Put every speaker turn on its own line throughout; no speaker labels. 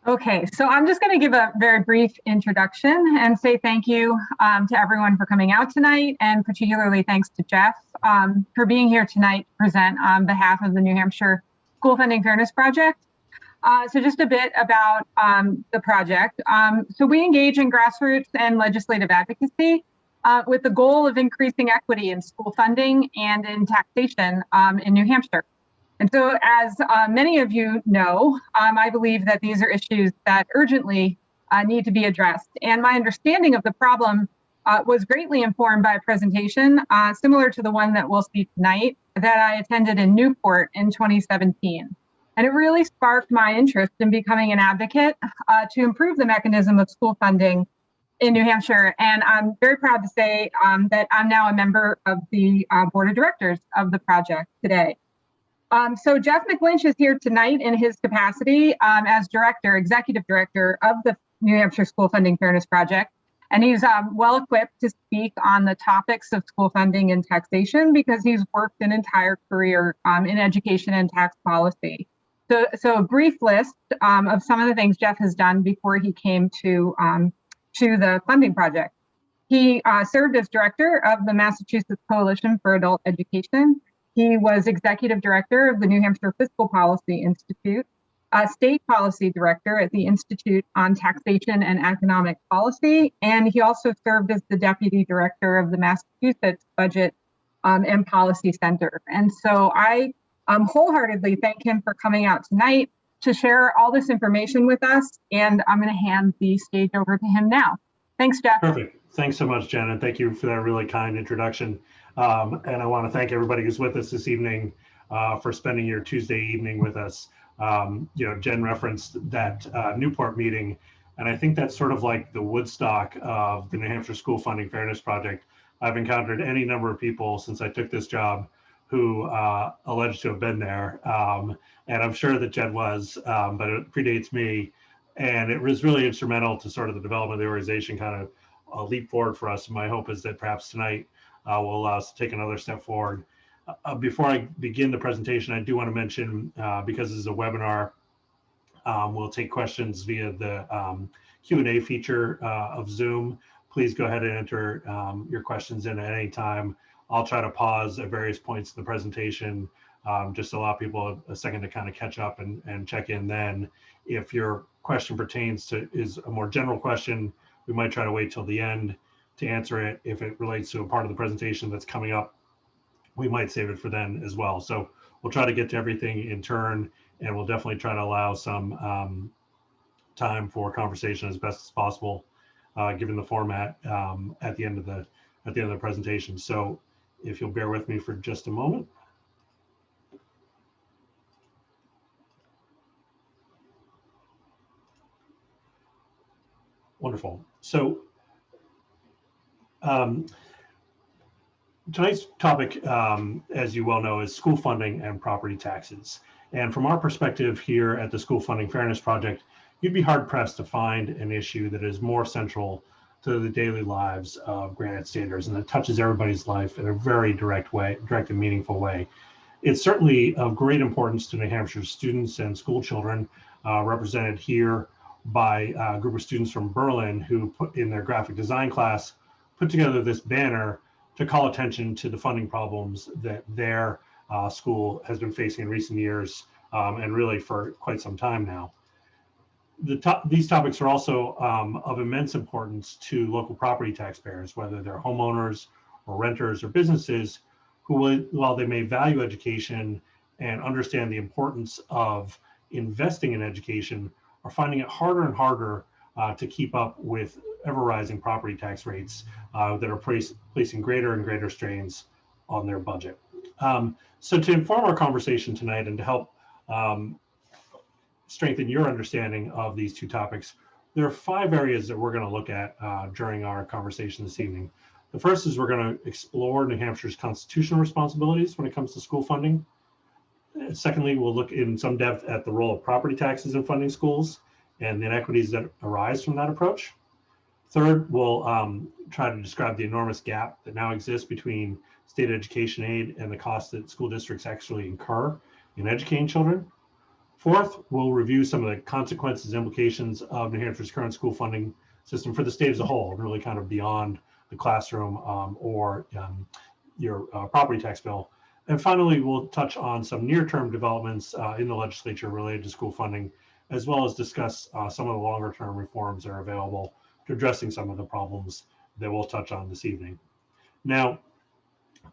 Okay, so I'm just going to give a very brief introduction and say thank you to everyone for coming out tonight, and particularly thanks to Jeff for being here tonight to present on behalf of the New Hampshire School Funding Fairness Project. So just a bit about the project. So we engage in grassroots and legislative advocacy with the goal of increasing equity in school funding and in taxation in New Hampshire. And so as many of you know, I believe that these are issues that urgently need to be addressed. And my understanding of the problem was greatly informed by a presentation similar to the one that we'll see tonight that I attended in Newport in 2017. And it really sparked my interest in becoming an advocate to improve the mechanism of school funding in New Hampshire. And I'm very proud to say that I'm now a member of the board of directors of the project today. So Jeff McLynch is here tonight in his capacity as executive director of the New Hampshire School Funding Fairness Project. And he's well equipped to speak on the topics of school funding and taxation because he's worked an entire career in education and tax policy. So a brief list of some of the things Jeff has done before he came to the funding project. He served as director of the Massachusetts Coalition for Adult Education. He was executive director of the New Hampshire Fiscal Policy Institute, state policy director at the Institute on Taxation and Economic Policy, and he also served as the deputy director of the Massachusetts Budget and Policy Center. And so I wholeheartedly thank him for coming out tonight to share all this information with us, and I'm going to hand the stage over to him now. Thanks, Jeff.
Perfect. Thanks so much, Jen, and thank you for that really kind introduction. And I want to thank everybody who's with us this evening for spending your Tuesday evening with us. Jen referenced that Newport meeting, and I think that's sort of like the Woodstock of the New Hampshire School Funding Fairness Project. I've encountered any number of people since I took this job who alleged to have been there, and I'm sure that Jen was, but it predates me, and it was really instrumental to sort of the development of the organization, kind of leap forward for us. My hope is that perhaps tonight will allow us to take another step forward. Before I begin the presentation, I do want to mention, because this is a webinar, we'll take questions via the Q&A feature of Zoom. Please go ahead and enter your questions in at any time. I'll try to pause at various points in the presentation, just to allow people a second to kind of catch up and check in then. If your question is a more general question, we might try to wait till the end to answer it. If it relates to a part of the presentation that's coming up, we might save it for then as well. So we'll try to get to everything in turn, and we'll definitely try to allow some time for conversation as best as possible, given the format at the end of the presentation. So if you'll bear with me for just a moment. Wonderful. So tonight's topic, as you well know, is school funding and property taxes. And from our perspective here at the School Funding Fairness Project, you'd be hard pressed to find an issue that is more central to the daily lives of Granite Standers and that touches everybody's life in a very direct and meaningful way. It's certainly of great importance to New Hampshire students and school children, represented here by a group of students from Berlin who put in their graphic design class, put together this banner to call attention to the funding problems that their school has been facing in recent years, and really for quite some time now. These topics are also of immense importance to local property taxpayers, whether they're homeowners or renters or businesses who, while they may value education and understand the importance of investing in education, are finding it harder and harder to keep up with ever-rising property tax rates that are placing greater and greater strains on their budget. So to inform our conversation tonight and to help strengthen your understanding of these two topics, there are 5 areas that we're going to look at during our conversation this evening. The first is we're going to explore New Hampshire's constitutional responsibilities when it comes to school funding. Secondly, we'll look in some depth at the role of property taxes in funding schools and the inequities that arise from that approach. Third, we'll try to describe the enormous gap that now exists between state education aid and the costs that school districts actually incur in educating children. Fourth, we'll review some of the consequences, implications of New Hampshire's current school funding system for the state as a whole, really kind of beyond the classroom or your property tax bill. And finally, we'll touch on some near-term developments in the legislature related to school funding, as well as discuss some of the longer-term reforms that are available to addressing some of the problems that we'll touch on this evening. Now,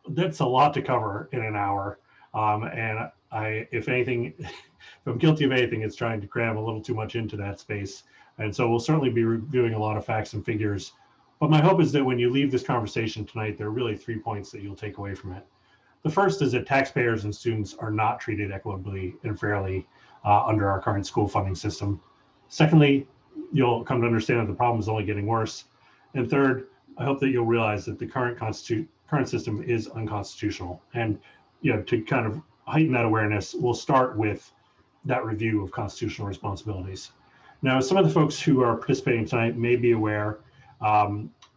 that's a lot to cover in an hour, and if anything, if I'm guilty of anything, it's trying to cram a little too much into that space. And so we'll certainly be reviewing a lot of facts and figures. But my hope is that when you leave this conversation tonight, there are really 3 points that you'll take away from it. The first is that taxpayers and students are not treated equitably and fairly under our current school funding system. Secondly, you'll come to understand that the problem is only getting worse. And third, I hope that you'll realize that the current system is unconstitutional. And to kind of heighten that awareness, we'll start with that review of constitutional responsibilities. Now, some of the folks who are participating tonight may be aware,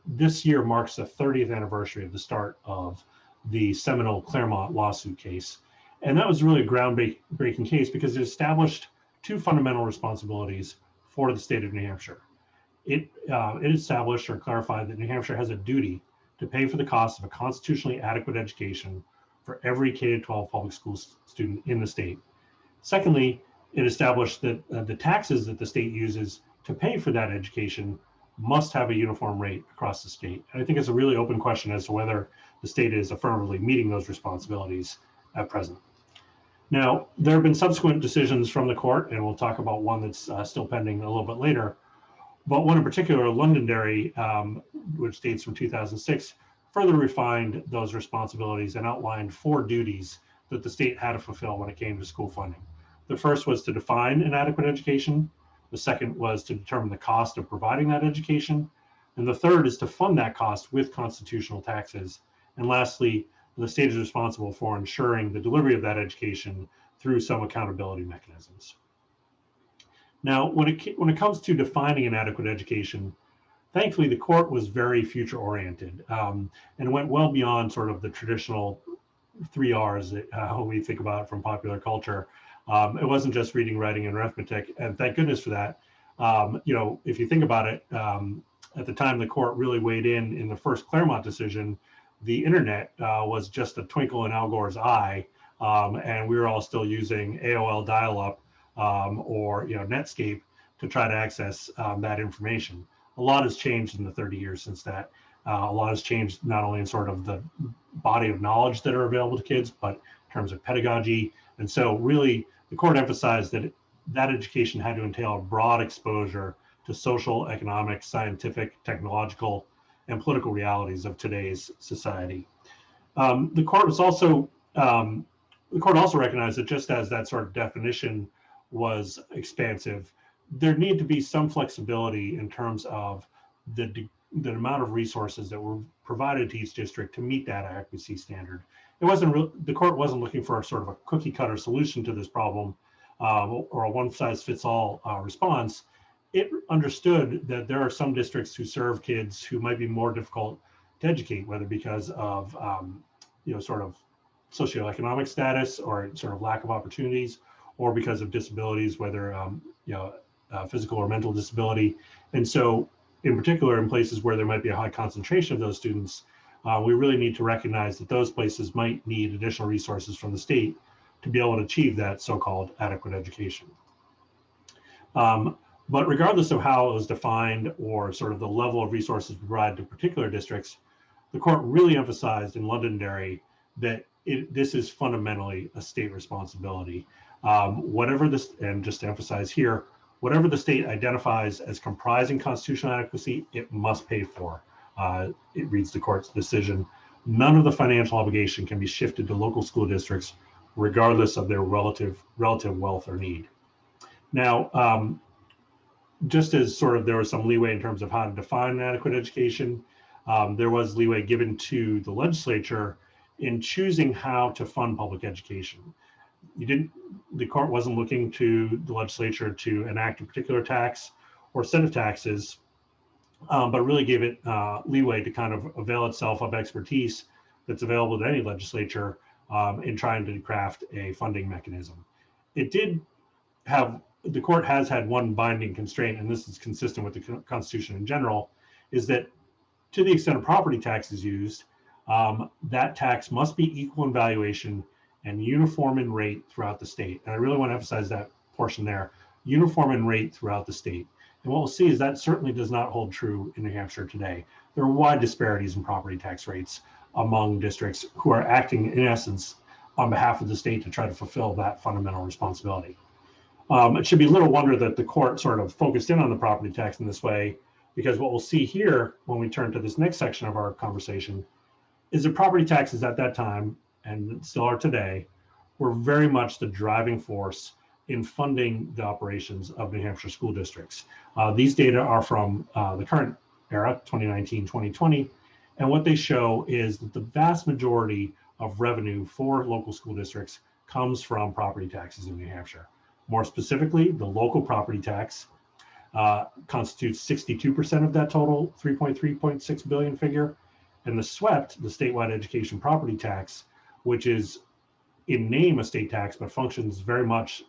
this year marks the 30th anniversary of the start of the seminal Claremont lawsuit case. And that was really a groundbreaking case because it established 2 fundamental responsibilities for the state of New Hampshire. It established or clarified that New Hampshire has a duty to pay for the cost of a constitutionally adequate education for every K-12 public school student in the state. Secondly, it established that the taxes that the state uses to pay for that education must have a uniform rate across the state. And I think it's a really open question as to whether the state is affirmatively meeting those responsibilities at present. Now, there have been subsequent decisions from the court, and we'll talk about one that's still pending a little bit later. But one in particular, Londonderry, which dates from 2006, further refined those responsibilities and outlined 4 duties that the state had to fulfill when it came to school funding. The first was to define an adequate education. The second was to determine the cost of providing that education. And the third is to fund that cost with constitutional taxes. And lastly, the state is responsible for ensuring the delivery of that education through some accountability mechanisms. Now, when it comes to defining an adequate education, thankfully, the court was very future-oriented and went well beyond sort of the traditional 3 R's that we think about from popular culture. It wasn't just reading, writing, and arithmetic, and thank goodness for that. If you think about it, at the time the court really weighed in the first Claremont decision, the internet was just a twinkle in Al Gore's eye, and we were all still using AOL dial-up or Netscape to try to access that information. A lot has changed in the 30 years since that. A lot has changed not only in sort of the body of knowledge that are available to kids, but in terms of pedagogy. And so really, the court emphasized that that education had to entail a broad exposure to social, economic, scientific, technological, and political realities of today's society. The court also recognized that just as that sort of definition was expansive, there needed to be some flexibility in terms of the amount of resources that were provided to each district to meet that adequacy standard. The court wasn't looking for a sort of a cookie cutter solution to this problem or a one size fits all response. It understood that there are some districts who serve kids who might be more difficult to educate, whether because of sort of socioeconomic status or sort of lack of opportunities, or because of disabilities, whether physical or mental disability. And so in particular, in places where there might be a high concentration of those students, we really need to recognize that those places might need additional resources from the state to be able to achieve that so-called adequate education. But regardless of how it was defined or sort of the level of resources provided to particular districts, the court really emphasized in Londonderry that this is fundamentally a state responsibility. And just to emphasize here, whatever the state identifies as comprising constitutional adequacy, it must pay for. It reads the court's decision. None of the financial obligation can be shifted to local school districts, regardless of their relative wealth or need. Now, just as sort of there was some leeway in terms of how to define an adequate education, there was leeway given to the legislature in choosing how to fund public education. The court wasn't looking to the legislature to enact a particular tax or set of taxes, but really gave it leeway to kind of avail itself of expertise that's available to any legislature in trying to craft a funding mechanism. It did have, the court has had one binding constraint, and this is consistent with the Constitution in general, is that to the extent a property tax is used, that tax must be equal in valuation and uniform in rate throughout the state. And I really want to emphasize that portion there, uniform in rate throughout the state. And what we'll see is that certainly does not hold true in New Hampshire today. There are wide disparities in property tax rates among districts who are acting in essence on behalf of the state to try to fulfill that fundamental responsibility. It should be little wonder that the court sort of focused in on the property tax in this way, because what we'll see here when we turn to this next section of our conversation is that property taxes at that time, and still are today, were very much the driving force in funding the operations of New Hampshire school districts. These data are from the current era, 2019, 2020, and what they show is that the vast majority of revenue for local school districts comes from property taxes in New Hampshire. More specifically, the local property tax constitutes 62% of that total 3.6 billion figure, and the SWEPT, the statewide education property tax, which is in name a state tax but functions very much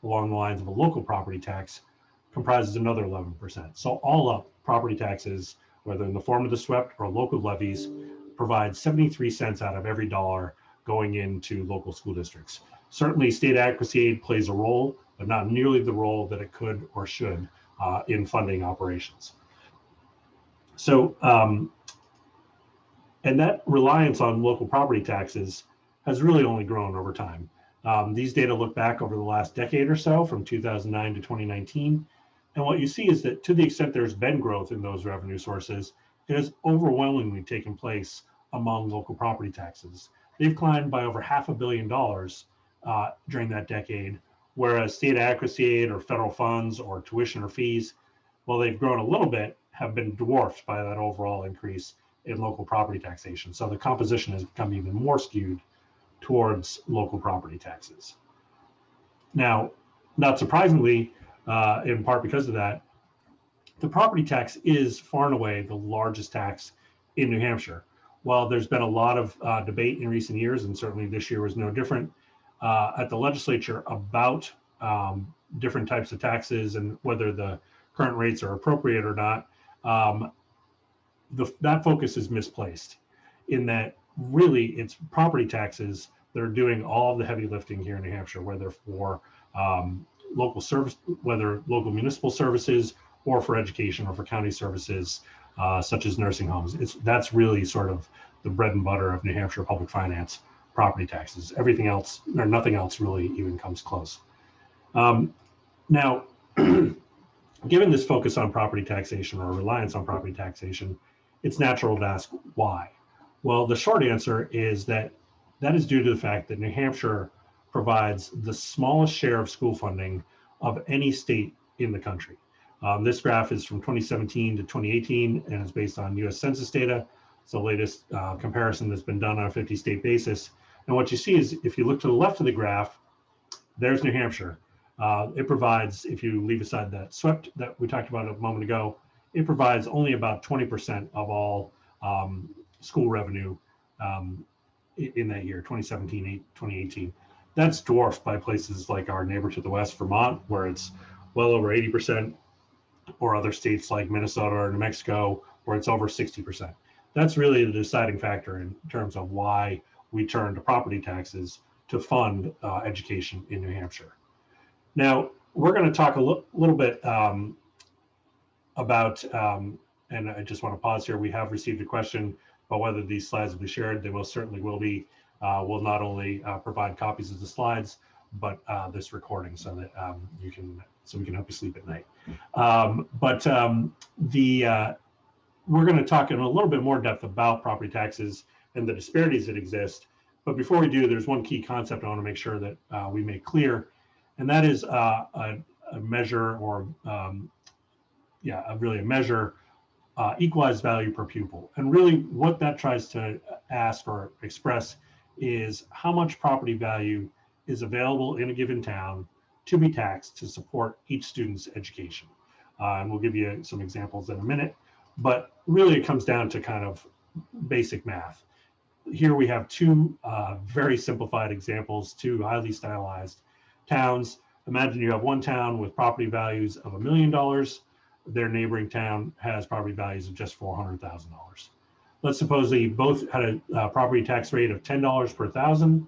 along the lines of a local property tax, comprises another 11%. So all up, property taxes, whether in the form of the SWEPT or local levies, provide 73 cents out of every dollar going into local school districts. Certainly state adequacy aid plays a role, but not nearly the role that it could or should in funding operations. So, and that reliance on local property taxes has really only grown over time. These data look back over the last decade or so, from 2009 to 2019. And what you see is that to the extent there's been growth in those revenue sources, it has overwhelmingly taken place among local property taxes. They've climbed by over $500 million during that decade, whereas state adequacy aid or federal funds or tuition or fees, while they've grown a little bit, have been dwarfed by that overall increase in local property taxation. So the composition has become even more skewed towards local property taxes. Now, not surprisingly, in part because of that, the property tax is far and away the largest tax in New Hampshire. While there's been a lot of debate in recent years, and certainly this year was no different, at the legislature about different types of taxes and whether the current rates are appropriate or not, that focus is misplaced in that really it's property taxes that are doing all the heavy lifting here in New Hampshire, whether for local service, whether local municipal services or for education or for county services, such as nursing homes. That's really sort of the bread and butter of New Hampshire public finance, property taxes. Everything else, or nothing else really even comes close. Now, given this focus on property taxation or reliance on property taxation, it's natural to ask why. Well, the short answer is that is due to the fact that New Hampshire provides the smallest share of school funding of any state in the country. This graph is from 2017 to 2018 and is based on US Census data. It's the latest comparison that's been done on a 50-state basis. And what you see is if you look to the left of the graph, there's New Hampshire. It provides, if you leave aside that SWEPT that we talked about a moment ago, it provides only about 20% of all school revenue in that year, 2017, 2018. That's dwarfed by places like our neighbor to the west, Vermont, where it's well over 80%, or other states like Minnesota or New Mexico, where it's over 60%. That's really the deciding factor in terms of why we turn to property taxes to fund education in New Hampshire. Now, we're going to talk a little bit about, and I just want to pause here, we have received a question about whether these slides will be shared. They most certainly will be. We'll not only provide copies of the slides, but this recording so that we can help you sleep at night. We're going to talk in a little bit more depth about property taxes and the disparities that exist. But before we do, there's one key concept I want to make sure that we make clear, and that is a measure, or really a measure, equalized value per pupil. And really what that tries to ask or express is how much property value is available in a given town to be taxed to support each student's education. And we'll give you some examples in a minute, but really it comes down to kind of basic math. here we have two very simplified examples, two highly stylized towns. Imagine you have one town with property values of $1 million. Their neighboring town has property values of just $400,000. Let's suppose they both had a property tax rate of $10 per thousand.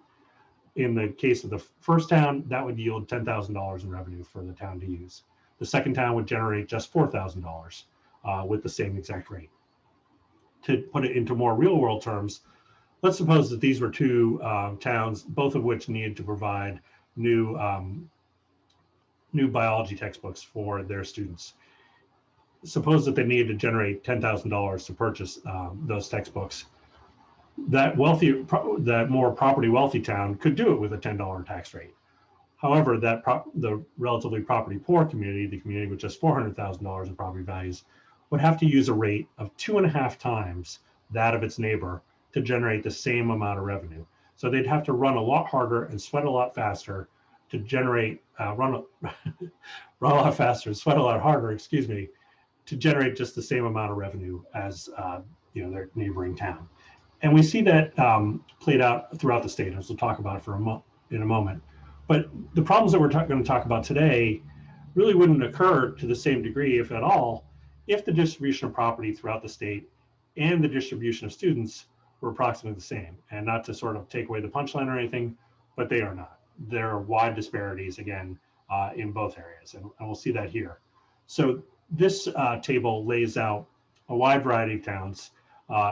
In the case of the first town, that would yield $10,000 in revenue for the town to use. The second town would generate just $4,000 with the same exact rate. To put it into more real world terms, let's suppose that these were two towns, both of which needed to provide new biology textbooks for their students. Suppose that they needed to generate $10,000 to purchase those textbooks. That more property wealthy town could do it with a $10 tax rate. However, the relatively property poor community, the community with just $400,000 in property values, would have to use a rate of 2.5 times that of its neighbor to generate the same amount of revenue. So they'd have to run a lot harder and sweat a lot faster to generate, run a lot faster and sweat a lot harder, excuse me, to generate just the same amount of revenue as their neighboring town. And we see that played out throughout the state, as we'll talk about it in a moment. But the problems that we're going to talk about today really wouldn't occur to the same degree, if at all, if the distribution of property throughout the state and the distribution of students were approximately the same. And not to sort of take away the punchline or anything, but they are not. There are wide disparities, again, in both areas, and we'll see that here. So this table lays out a wide variety of towns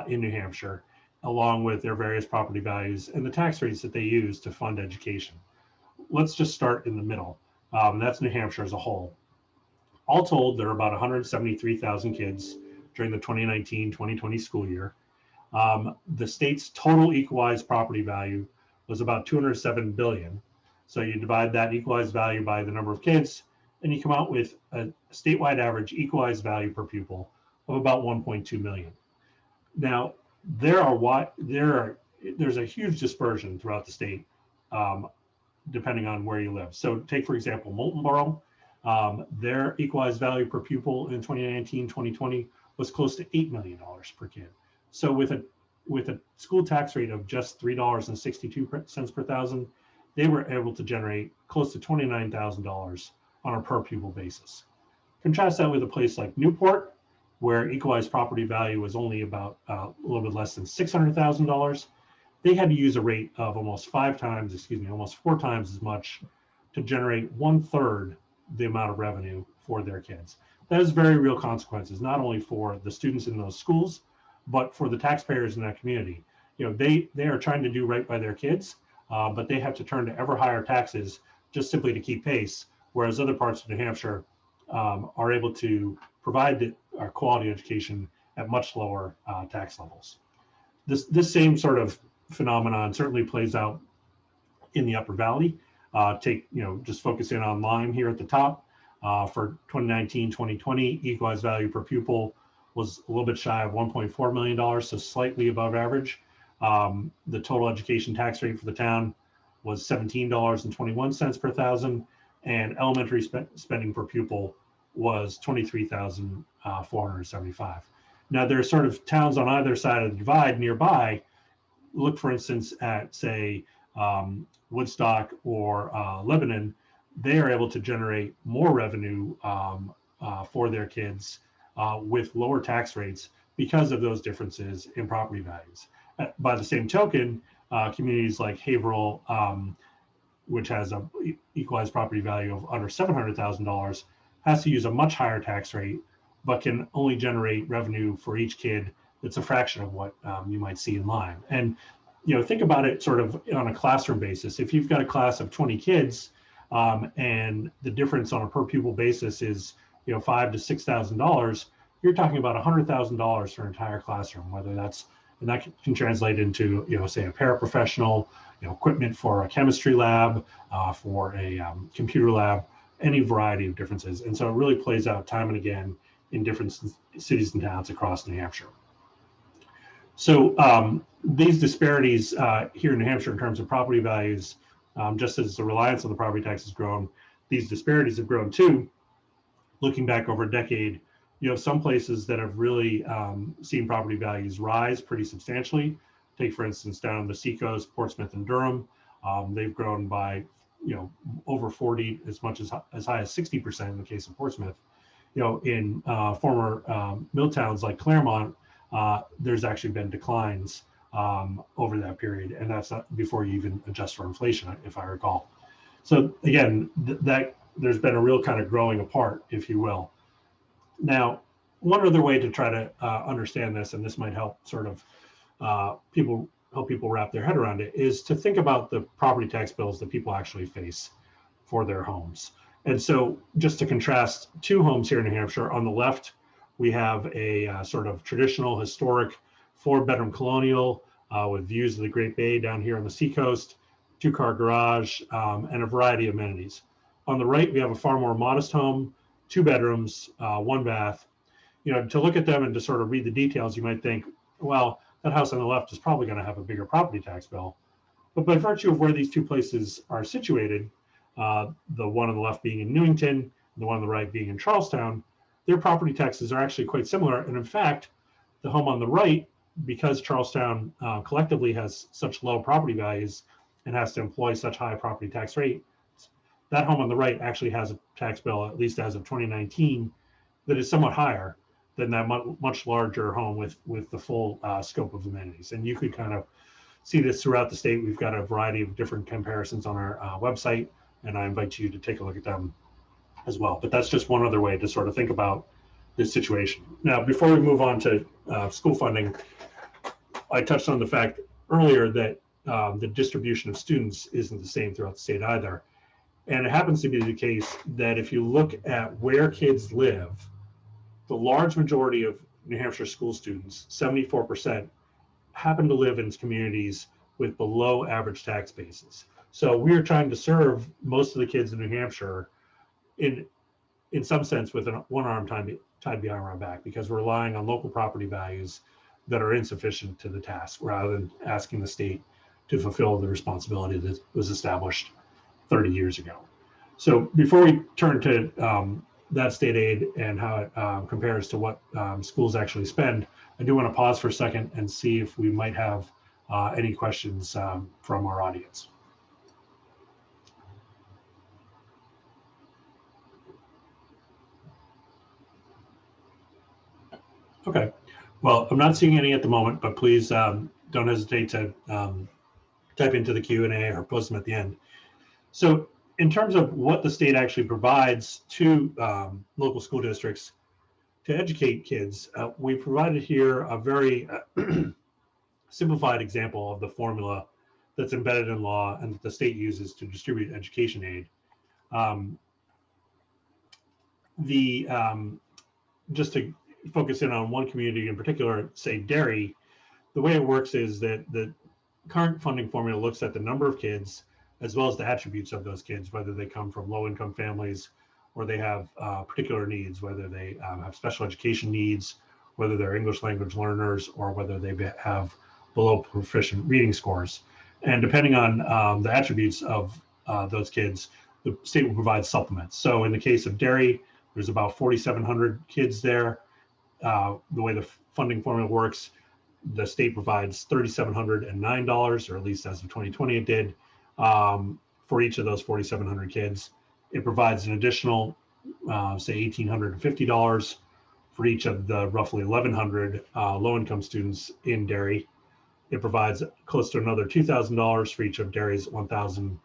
in New Hampshire, along with their various property values and the tax rates that they use to fund education. Let's just start in the middle. That's New Hampshire as a whole. All told, there are about 173,000 kids during the 2019-2020 school year. The state's total equalized property value was about $207 billion. So you divide that equalized value by the number of kids, and you come out with a statewide average equalized value per pupil of about 1.2 million. Now, there's a huge dispersion throughout the state, depending on where you live. So take, for example, Moulton Borough. Their equalized value per pupil in 2019-2020 was close to $8 million per kid. So with a school tax rate of just $3.62 per thousand, they were able to generate close to $29,000 on a per pupil basis. Contrast that with a place like Newport, where equalized property value was only about a little bit less than $600,000. They had to use a rate of almost 4 times as much to generate 1/3 the amount of revenue for their kids. That has very real consequences, not only for the students in those schools, but for the taxpayers in that community. They are trying to do right by their kids, but they have to turn to ever higher taxes just simply to keep pace, whereas other parts of New Hampshire are able to provide our quality education at much lower tax levels. This same sort of phenomenon certainly plays out in the Upper Valley. Just focus in on Lyme here at the top. For 2019-2020, equalized value per pupil was a little bit shy of $1.4 million, so slightly above average. The total education tax rate for the town was $17.21 per thousand, and elementary spending per pupil was $23,475. Now, there are sort of towns on either side of the divide nearby. Look, for instance, at, say, Woodstock or Lebanon. They are able to generate more revenue for their kids with lower tax rates because of those differences in property values. By the same token, communities like Haverhill, which has an equalized property value of under $700,000, has to use a much higher tax rate, but can only generate revenue for each kid that's a fraction of what you might see in Lyme. And think about it sort of on a classroom basis. If you've got a class of 20 kids and the difference on a per pupil basis is $5,000 to $6,000, you're talking about $100,000 for an entire classroom. And that can translate into say a paraprofessional, equipment for a chemistry lab, for a computer lab, any variety of differences. And so it really plays out time and again in different cities and towns across New Hampshire. So these disparities here in New Hampshire in terms of property values, just as the reliance on the property tax has grown, these disparities have grown too. Looking back over a decade, you have some places that have really seen property values rise pretty substantially, Take, for instance, down on the seacoast, Portsmouth and Durham, they've grown by, over 40, as much as high as 60% in the case of Portsmouth. In former mill towns like Claremont, there's actually been declines over that period, and that's not before you even adjust for inflation, if I recall. So again, that there's been a real kind of growing apart, if you will. Now, one other way to try to understand this, and this might help sort of help people wrap their head around it, is to think about the property tax bills that people actually face for their homes. And so just to contrast two homes here in New Hampshire, on the left, we have a sort of traditional historic 4-bedroom colonial with views of the Great Bay down here on the seacoast, 2-car garage, and a variety of amenities. On the right, we have a far more modest home, 2 bedrooms, 1 bath. To look at them and to sort of read the details, you might think, well, that house on the left is probably going to have a bigger property tax bill. But by virtue of where these two places are situated, the one on the left being in Newington, the one on the right being in Charlestown, their property taxes are actually quite similar. And in fact, the home on the right, because Charlestown collectively has such low property values and has to employ such high property tax rate, that home on the right actually has a tax bill, at least as of 2019, that is somewhat higher than that much larger home with the full scope of amenities. And you could kind of see this throughout the state. We've got a variety of different comparisons on our website, and I invite you to take a look at them as well. But that's just one other way to sort of think about this situation. Now, before we move on to school funding, I touched on the fact earlier that the distribution of students isn't the same throughout the state either. And it happens to be the case that if you look at where kids live, the large majority of New Hampshire school students, 74%, happen to live in communities with below average tax bases. So we are trying to serve most of the kids in New Hampshire in some sense with one arm tied behind our back, because we're relying on local property values that are insufficient to the task, rather than asking the state to fulfill the responsibility that was established 30 years ago. So before we turn to that state aid and how it compares to what schools actually spend, I do want to pause for a second and see if we might have any questions from our audience. Okay, well, I'm not seeing any at the moment, but please don't hesitate to type into the Q&A or post them at the end. So in terms of what the state actually provides to local school districts to educate kids, we provided here a very simplified example of the formula that's embedded in law and that the state uses to distribute education aid. Just to focus in on one community in particular, say Derry, the way it works is that the current funding formula looks at the number of kids as well as the attributes of those kids, whether they come from low-income families or they have particular needs, whether they have special education needs, whether they're English language learners, or whether they have below proficient reading scores. And depending on the attributes of those kids, the state will provide supplements. So in the case of Derry, there's about 4,700 kids there. The way the funding formula works, the state provides $3,709, or at least as of 2020 it did, for each of those 4,700 kids. It provides an additional, say, $1,850 for each of the roughly 1,100 low-income students in Derry. It provides close to another $2,000 for each of Derry's 1,000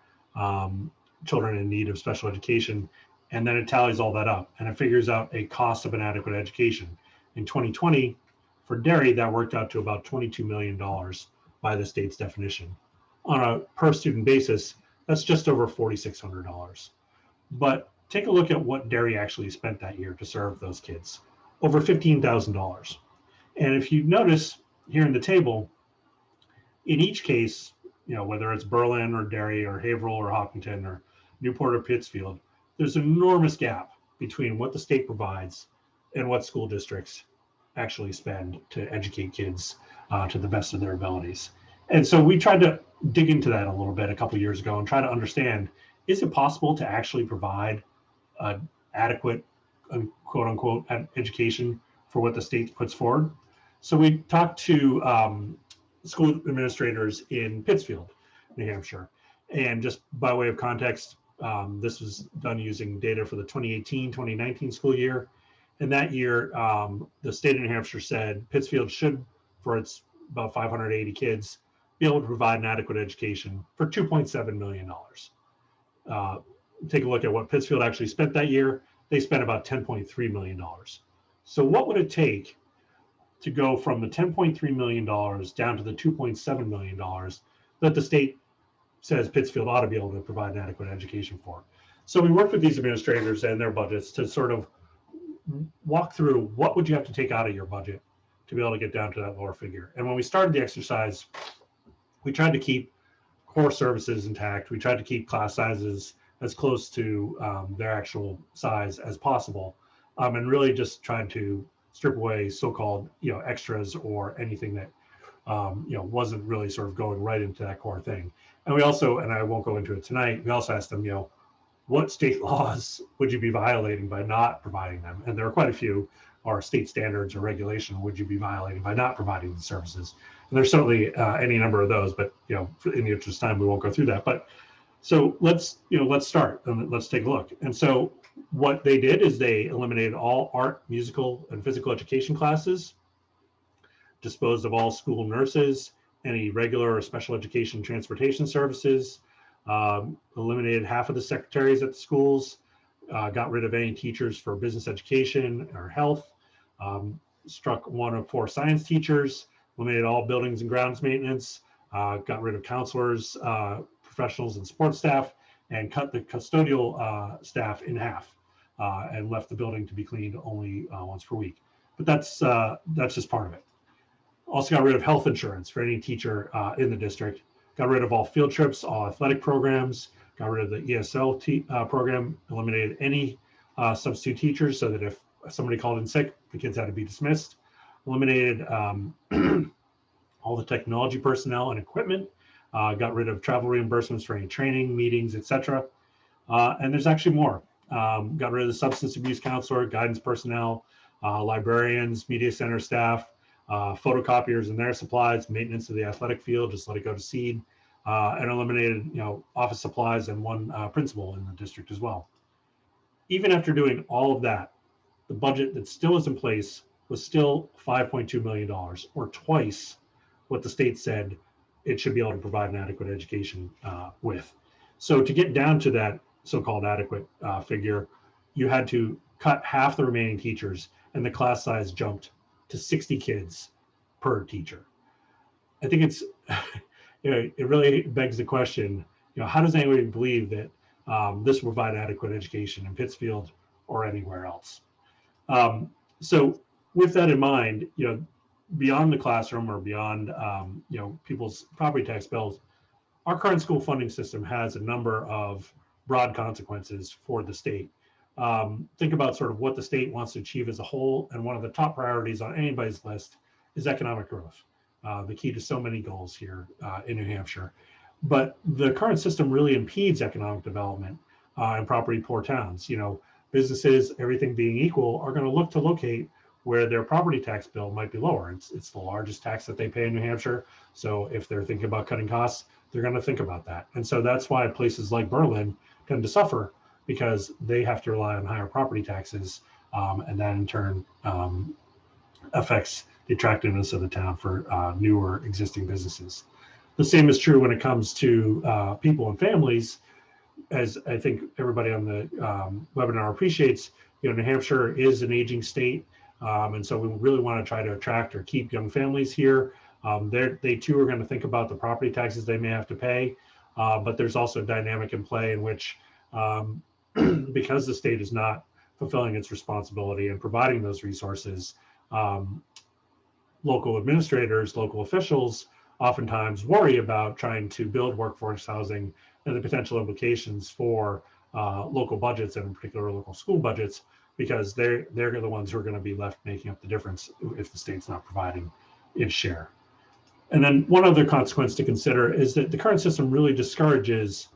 children in need of special education. And then it tallies all that up and it figures out a cost of an adequate education. In 2020, for Derry, that worked out to about $22 million by the state's definition. On a per student basis, that's just over $4,600. But take a look at what Derry actually spent that year to serve those kids, over $15,000. And if you notice here in the table, in each case, whether it's Berlin or Derry or Haverhill or Hopkinton or Newport or Pittsfield, there's an enormous gap between what the state provides and what school districts actually spend to educate kids to the best of their abilities. And so we tried to dig into that a little bit a couple of years ago and try to understand, is it possible to actually provide adequate, quote unquote, education for what the state puts forward? So we talked to school administrators in Pittsfield, New Hampshire. And just by way of context, this was done using data for the 2018-2019 school year. And that year, the state of New Hampshire said Pittsfield should, for its about 580 kids, be able to provide an adequate education for $2.7 million. Take a look at what Pittsfield actually spent that year. They spent about $10.3 million. So what would it take to go from the $10.3 million down to the $2.7 million that the state says Pittsfield ought to be able to provide an adequate education for? So we worked with these administrators and their budgets to sort of walk through what would you have to take out of your budget to be able to get down to that lower figure. And when we started the exercise, we tried to keep core services intact. We tried to keep class sizes as close to their actual size as possible, and really just trying to strip away so-called extras or anything that wasn't really sort of going right into that core thing. And we also, and I won't go into it tonight, we also asked them, what state laws would you be violating by not providing them? And there are quite a few, or state standards or regulation would you be violating by not providing the services? And there's certainly any number of those, but in the interest of time, we won't go through that. But so let's start and let's take a look. And so what they did is they eliminated all art, musical, and physical education classes, disposed of all school nurses, any regular or special education transportation services, eliminated half of the secretaries at the schools, got rid of any teachers for business education or health, struck 1 of 4 science teachers, eliminated all buildings and grounds maintenance, got rid of counselors, professionals and support staff, and cut the custodial staff in half, and left the building to be cleaned only once per week. But that's just part of it. Also got rid of health insurance for any teacher in the district, got rid of all field trips, all athletic programs, got rid of the ESL program, eliminated any substitute teachers so that if somebody called in sick, the kids had to be dismissed, eliminated all the technology personnel and equipment, got rid of travel reimbursements for any training, meetings, etc. And there's actually more. Got rid of the substance abuse counselor, guidance personnel, librarians, media center staff, photocopiers and their supplies, maintenance of the athletic field, just let it go to seed, and eliminated office supplies and 1 principal in the district as well. Even after doing all of that, the budget that still is in place was still $5.2 million, or twice what the state said it should be able to provide an adequate education with. So to get down to that so-called adequate figure, you had to cut half the remaining teachers, and the class size jumped to 60 kids per teacher. I think it's, it really begs the question, how does anybody believe that this will provide adequate education in Pittsfield or anywhere else? So with that in mind, beyond the classroom or beyond, people's property tax bills, our current school funding system has a number of broad consequences for the state. Think about sort of what the state wants to achieve as a whole, and one of the top priorities on anybody's list is economic growth, the key to so many goals here in New Hampshire. But the current system really impedes economic development in property poor towns. Businesses, everything being equal, are going to look to locate where their property tax bill might be lower. It's the largest tax that they pay in New Hampshire. So if they're thinking about cutting costs, they're going to think about that. And so that's why places like Berlin tend to suffer, because they have to rely on higher property taxes, and that in turn affects the attractiveness of the town for newer existing businesses. The same is true when it comes to people and families. As I think everybody on the webinar appreciates, New Hampshire is an aging state, and so we really want to try to attract or keep young families here. They too are going to think about the property taxes they may have to pay, but there's also a dynamic in play in which because the state is not fulfilling its responsibility and providing those resources, local administrators, local officials oftentimes worry about trying to build workforce housing and the potential implications for local budgets, and in particular local school budgets, because they're the ones who are going to be left making up the difference if the state's not providing its share. And then one other consequence to consider is that the current system really discourages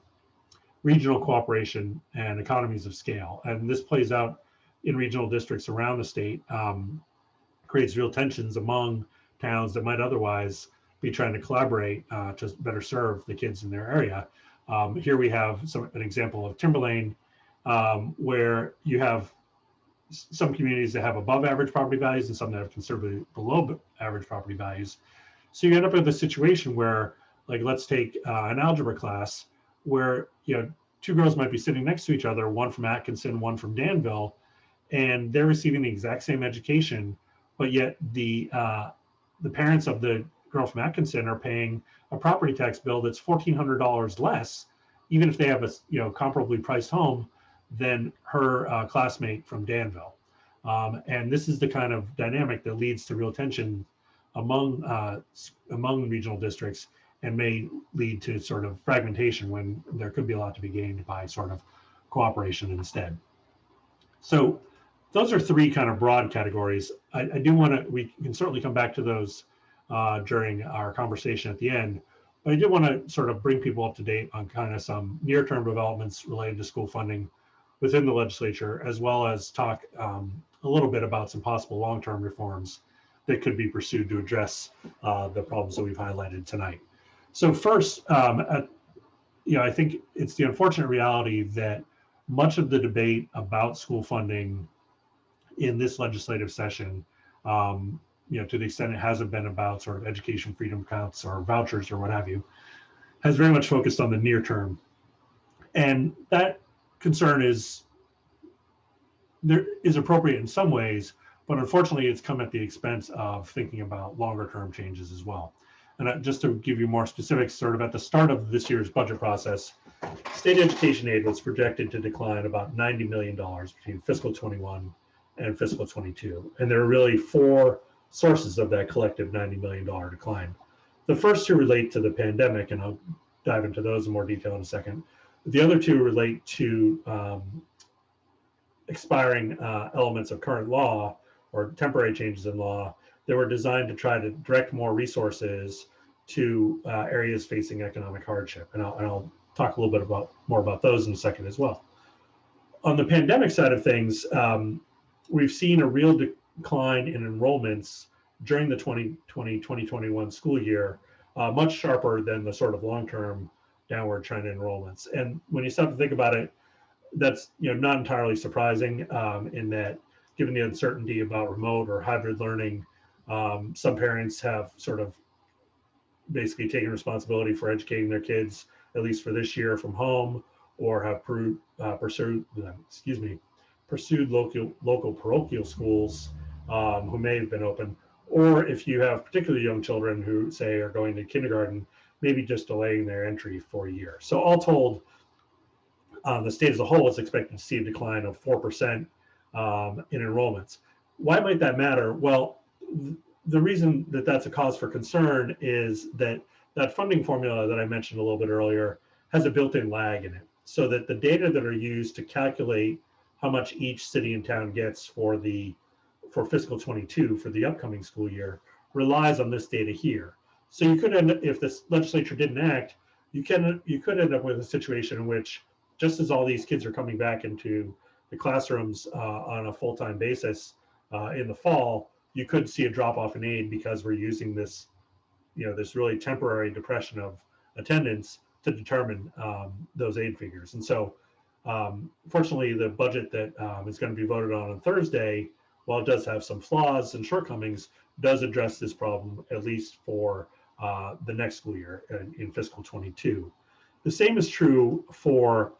regional cooperation and economies of scale. And this plays out in regional districts around the state, creates real tensions among towns that might otherwise be trying to collaborate to better serve the kids in their area. Here we have an example of Timberlane, where you have some communities that have above average property values and some that have considerably below average property values. So you end up with a situation where, like, let's take an algebra class where, you know, two girls might be sitting next to each other, one from Atkinson, one from Danville, and they're receiving the exact same education, but yet the parents of the girl from Atkinson are paying a property tax bill that's $1,400 less, even if they have a, you know, comparably priced home than her classmate from Danville. And this is the kind of dynamic that leads to real tension among regional districts and may lead to sort of fragmentation when there could be a lot to be gained by sort of cooperation instead. So those are three kind of broad categories. I do want to, we can certainly come back to those during our conversation at the end, but I did want to sort of bring people up to date on kind of some near-term developments related to school funding within the legislature, as well as talk a little bit about some possible long-term reforms that could be pursued to address the problems that we've highlighted tonight. So first, you know, I think it's the unfortunate reality that much of the debate about school funding in this legislative session, you know, to the extent it hasn't been about sort of education freedom counts or vouchers or what have you, has very much focused on the near term. And that concern is appropriate in some ways, but unfortunately it's come at the expense of thinking about longer term changes as well. And just to give you more specifics, sort of at the start of this year's budget process, state education aid was projected to decline about $90 million between fiscal 21 and fiscal 22. And there are really four sources of that collective $90 million decline. The first two relate to the pandemic, and I'll dive into those in more detail in a second. The other two relate to expiring elements of current law or temporary changes in law that were designed to try to direct more resources to areas facing economic hardship. And I'll talk a little bit more about those in a second as well. On the pandemic side of things, we've seen a real decline in enrollments during the 2020-2021 school year, much sharper than the sort of long-term downward trend in enrollments. And when you start to think about it, that's, you know, not entirely surprising in that, given the uncertainty about remote or hybrid learning, some parents have sort of basically taken responsibility for educating their kids, at least for this year, from home, or have pursued local parochial schools who may have been open, or if you have particularly young children who, say, are going to kindergarten, maybe just delaying their entry for a year. So all told, the state as a whole is expected to see a decline of 4% in enrollments. Why might that matter? Well, the reason that that's a cause for concern is that that funding formula that I mentioned a little bit earlier has a built-in lag in it, so that the data that are used to calculate how much each city and town gets for fiscal 22 for the upcoming school year relies on this data here. So you could end up, if this legislature didn't act, you could end up with a situation in which, just as all these kids are coming back into the classrooms on a full-time basis in the fall, you could see a drop off in aid because we're using this, you know, this really temporary depression of attendance to determine those aid figures. And so, fortunately, the budget that is going to be voted on Thursday, while it does have some flaws and shortcomings, does address this problem, at least for the next school year in fiscal 22. The same is true for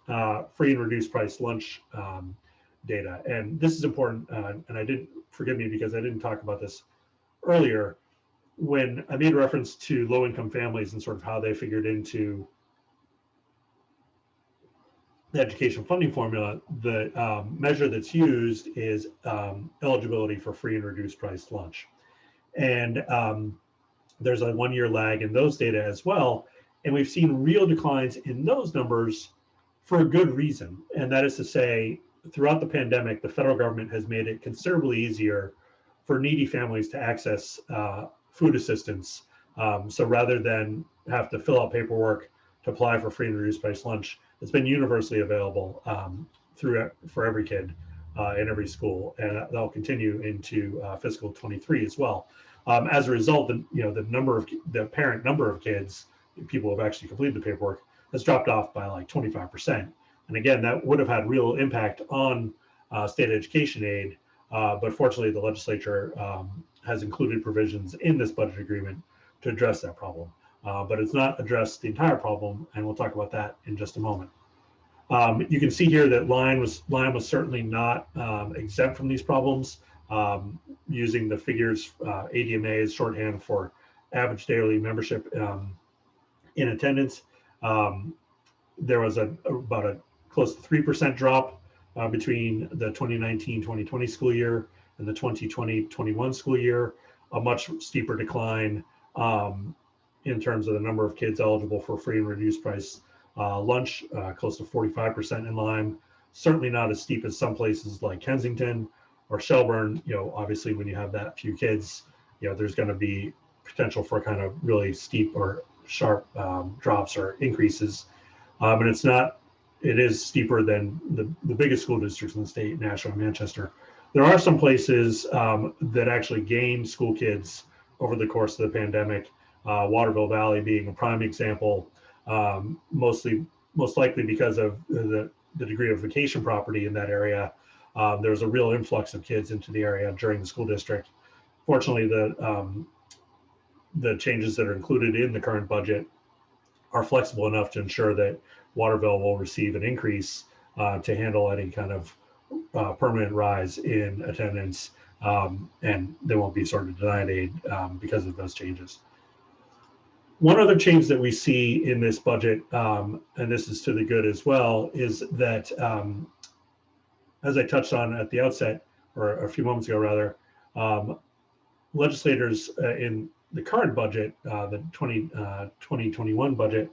free and reduced price lunch data. And this is important, and forgive me because I didn't talk about this earlier, when I made reference to low-income families and sort of how they figured into the education funding formula. The measure that's used is eligibility for free and reduced price lunch. And there's a 1-year lag in those data as well. And we've seen real declines in those numbers for a good reason. And that is to say, throughout the pandemic, the federal government has made it considerably easier for needy families to access food assistance. So rather than have to fill out paperwork to apply for free and reduced price lunch, it's been universally available for every kid in every school, and that'll continue into fiscal 23 as well. As a result, the parent number of kids, people who have actually completed the paperwork, has dropped off by like 25%. And again, that would have had real impact on state education aid. But fortunately, the legislature has included provisions in this budget agreement to address that problem. But it's not addressed the entire problem, and we'll talk about that in just a moment. You can see here that Lyme was certainly not exempt from these problems. Using the figures, ADMA is shorthand for average daily membership in attendance. There was about a close to 3% drop between the 2019-2020 school year and the 2020-21 school year, a much steeper decline in terms of the number of kids eligible for free and reduced price lunch, close to 45% in Lyme. Certainly not as steep as some places like Kensington or Shelburne. Obviously when you have that few kids, there's going to be potential for kind of really steep or sharp drops or increases. And it is steeper than the biggest school districts in the state, Nashua and Manchester. There are some places that actually gained school kids over the course of the pandemic, Waterville Valley being a prime example, most likely because of the degree of vacation property in that area. There was a real influx of kids into the area during the school district. Fortunately, the changes that are included in the current budget are flexible enough to ensure that Waterville will receive an increase to handle any kind of permanent rise in attendance, and they won't be sort of denied aid because of those changes. One other change that we see in this budget, and this is to the good as well, is that, as I touched on at the outset, or a few moments ago rather, legislators in the current budget, the 2021 budget,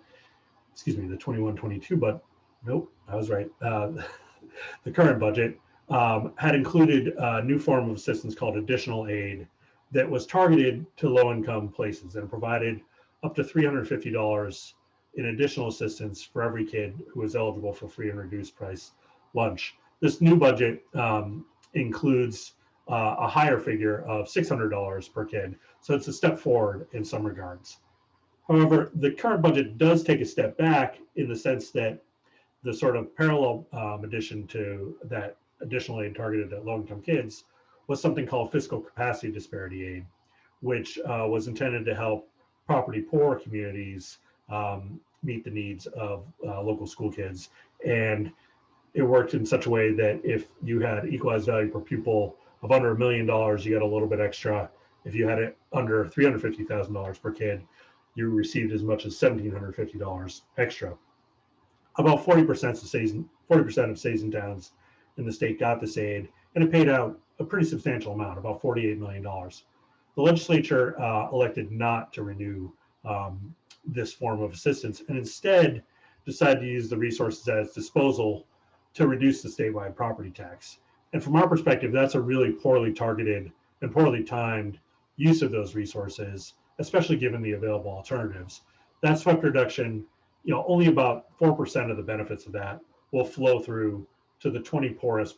excuse me, the 21-22, but nope, I was right. The current budget had included a new form of assistance called additional aid that was targeted to low-income places and provided up to $350 in additional assistance for every kid who is eligible for free and reduced price lunch. This new budget includes a higher figure of $600 per kid, so it's a step forward in some regards. However, the current budget does take a step back in the sense that the sort of parallel addition to that additional aid targeted at low-income kids was something called fiscal capacity disparity aid, which was intended to help property poor communities meet the needs of local school kids. And it worked in such a way that if you had equalized value per pupil of under $1 million, you got a little bit extra. If you had it under $350,000 per kid, you received as much as $1,750 extra. About 40% of cities and towns in the state got this aid, and it paid out a pretty substantial amount, about $48 million. The legislature elected not to renew this form of assistance and instead decided to use the resources at its disposal to reduce the statewide property tax. And from our perspective, that's a really poorly targeted and poorly timed use of those resources, especially given the available alternatives. That swept reduction, only about 4% of the benefits of that will flow through to the 20 poorest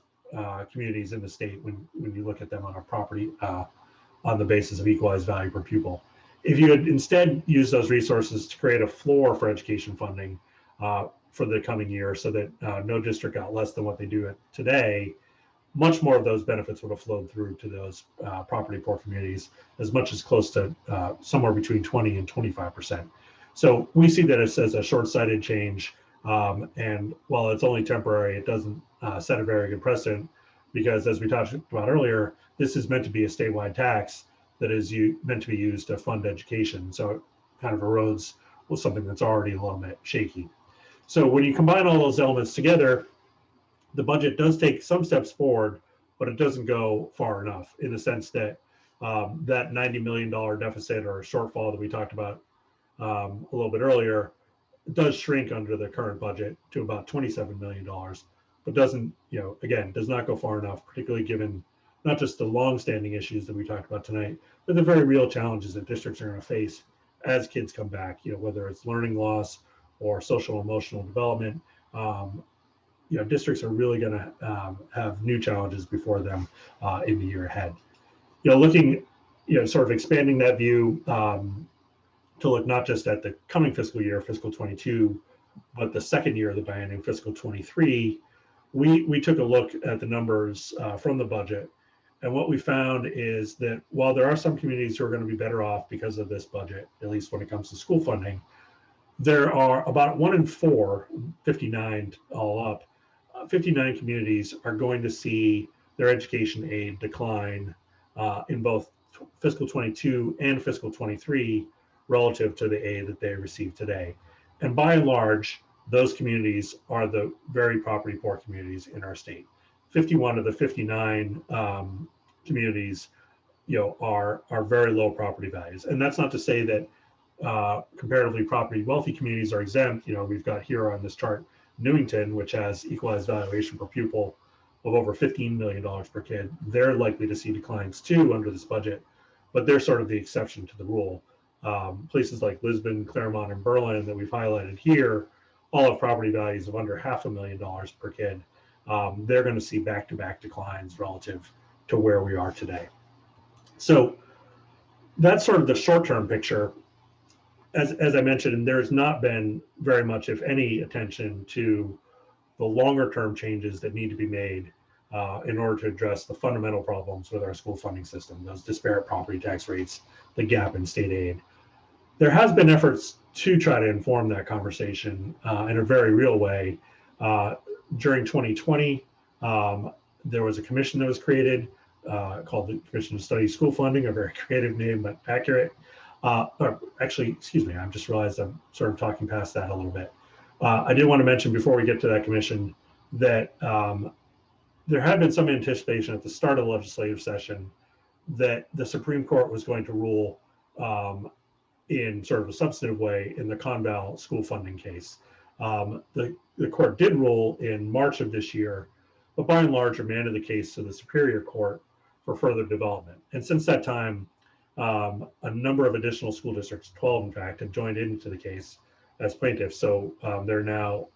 communities in the state when you look at them on a property on the basis of equalized value per pupil. If you had instead used those resources to create a floor for education funding for the coming year so that no district got less than what they do today, much more of those benefits would have flowed through to those property poor communities, as much as close to somewhere between 20 and 25%. So we see that as a short-sighted change, and while it's only temporary, it doesn't set a very good precedent, because as we talked about earlier, this is meant to be a statewide tax that is meant to be used to fund education. So it kind of erodes with something that's already a little bit shaky. So when you combine all those elements together, the budget does take some steps forward, but it doesn't go far enough, in the sense that that $90 million deficit or shortfall that we talked about a little bit earlier does shrink under the current budget to about $27 million, but doesn't, again, does not go far enough, particularly given not just the long-standing issues that we talked about tonight, but the very real challenges that districts are going to face as kids come back, whether it's learning loss or social emotional development. Districts are really going to have new challenges before them in the year ahead. Looking sort of expanding that view to look not just at the coming fiscal year, fiscal 22, but the second year of the biennium, fiscal 23, we took a look at the numbers from the budget. And what we found is that while there are some communities who are going to be better off because of this budget, at least when it comes to school funding, there are about 1 in 4, 59 all up, 59 communities are going to see their education aid decline in both fiscal 22 and fiscal 23 relative to the aid that they receive today. And by and large, those communities are the very property poor communities in our state. 51 of the 59 communities, are very low property values. And that's not to say that comparatively property wealthy communities are exempt. We've got here on this chart, Newington, which has equalized valuation per pupil of over $15 million per kid. They're likely to see declines too under this budget, but they're sort of the exception to the rule. Places like Lisbon, Claremont, and Berlin that we've highlighted here all have property values of under $500,000 per kid. They're going to see back-to-back declines relative to where we are today. So that's sort of the short-term picture. As I mentioned, there's not been very much, if any, attention to the longer-term changes that need to be made in order to address the fundamental problems with our school funding system, those disparate property tax rates, the gap in state aid. There has been efforts to try to inform that conversation in a very real way. During 2020, there was a commission that was created called the Commission to Study School Funding, a very creative name, but accurate. Or actually, excuse me, I've just realized I'm sort of talking past that a little bit. I did want to mention before we get to that commission that there had been some anticipation at the start of the legislative session that the Supreme Court was going to rule in sort of a substantive way in the Conval school funding case. The court did rule in March of this year, but by and large remanded the case to the Superior Court for further development. And since that time, a number of additional school districts, 12 in fact, have joined into the case as plaintiffs. So there are now,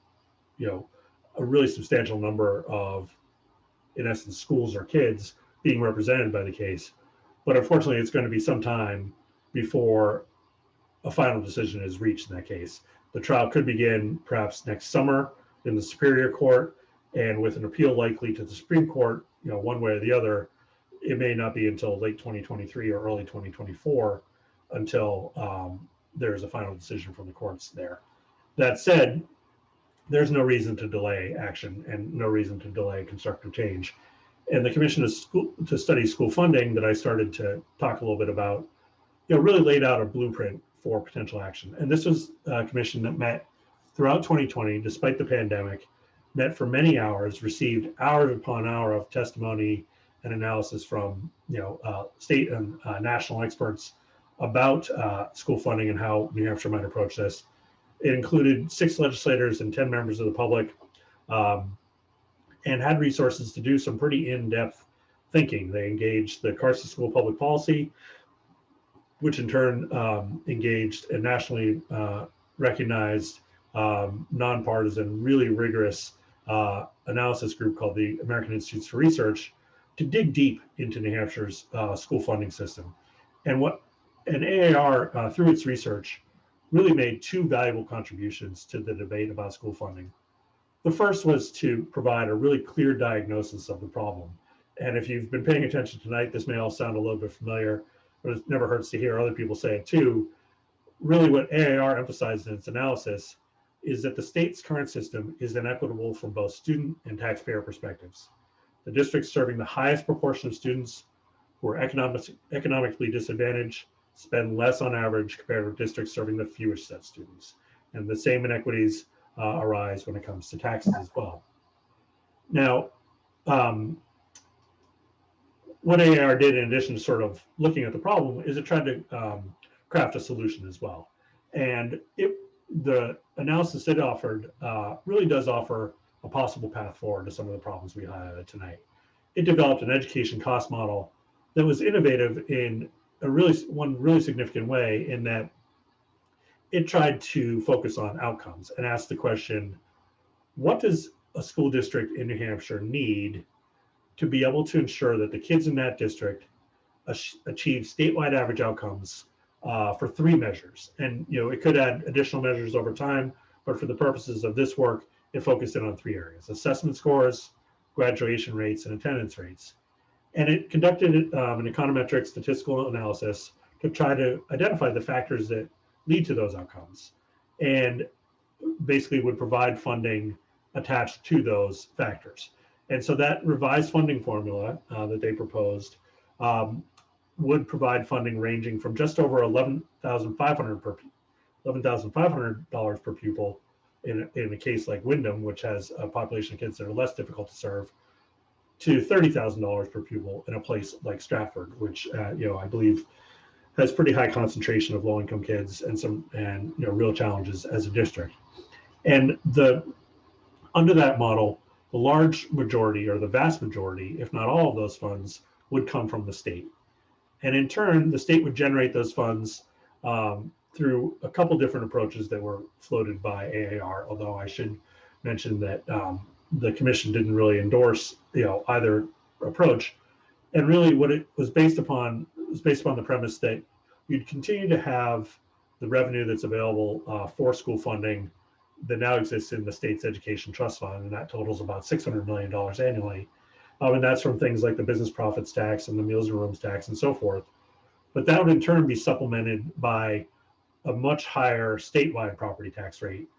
a really substantial number of, in essence, schools or kids being represented by the case. But unfortunately, it's going to be some time before a final decision is reached in that case. The trial could begin perhaps next summer in the Superior Court, and with an appeal likely to the Supreme Court, one way or the other, it may not be until late 2023 or early 2024 until there's a final decision from the courts there. That said, there's no reason to delay action and no reason to delay constructive change. And the Commission to Study School Funding that I started to talk a little bit about, really laid out a blueprint for potential action. And this was a commission that met throughout 2020, despite the pandemic, met for many hours, received hour upon hour of testimony and analysis from state and national experts about school funding and how New Hampshire might approach this. It included 6 legislators and 10 members of the public, and had resources to do some pretty in-depth thinking. They engaged the Carson School Public Policy, which in turn engaged a nationally recognized, nonpartisan, really rigorous analysis group called the American Institutes for Research to dig deep into New Hampshire's school funding system. And AAR, through its research, really made 2 valuable contributions to the debate about school funding. The first was to provide a really clear diagnosis of the problem. And if you've been paying attention tonight, this may all sound a little bit familiar, but it never hurts to hear other people say it too. Really what AAR emphasized in its analysis is that the state's current system is inequitable from both student and taxpayer perspectives. The districts serving the highest proportion of students who are economically disadvantaged spend less on average compared with districts serving the fewest such students. And the same inequities arise when it comes to taxes as well. Now, what AAR did in addition to sort of looking at the problem is it tried to craft a solution as well. And the analysis it offered really does offer a possible path forward to some of the problems we highlighted tonight. It developed an education cost model that was innovative in one really significant way, in that it tried to focus on outcomes and ask the question, what does a school district in New Hampshire need to be able to ensure that the kids in that district achieve statewide average outcomes for 3 measures. And it could add additional measures over time, but for the purposes of this work, it focused in on 3 areas: assessment scores, graduation rates, and attendance rates. And it conducted an econometric statistical analysis to try to identify the factors that lead to those outcomes, and basically would provide funding attached to those factors. And so that revised funding formula that they proposed would provide funding ranging from just over $11,500 per pupil in a case like Wyndham, which has a population of kids that are less difficult to serve, to $30,000 per pupil in a place like Stratford, which I believe has pretty high concentration of low-income kids and real challenges as a district. And under that model, the large majority, or the vast majority, if not all of those funds, would come from the state. And in turn, the state would generate those funds through a couple different approaches that were floated by AAR, although I should mention that the commission didn't really endorse either approach. And really what it was based upon the premise that you'd continue to have the revenue that's available for school funding that now exists in the state's education trust fund, and that totals about $600 million annually. And that's from things like the business profits tax and the meals and rooms tax and so forth. But that would in turn be supplemented by a much higher statewide property tax rate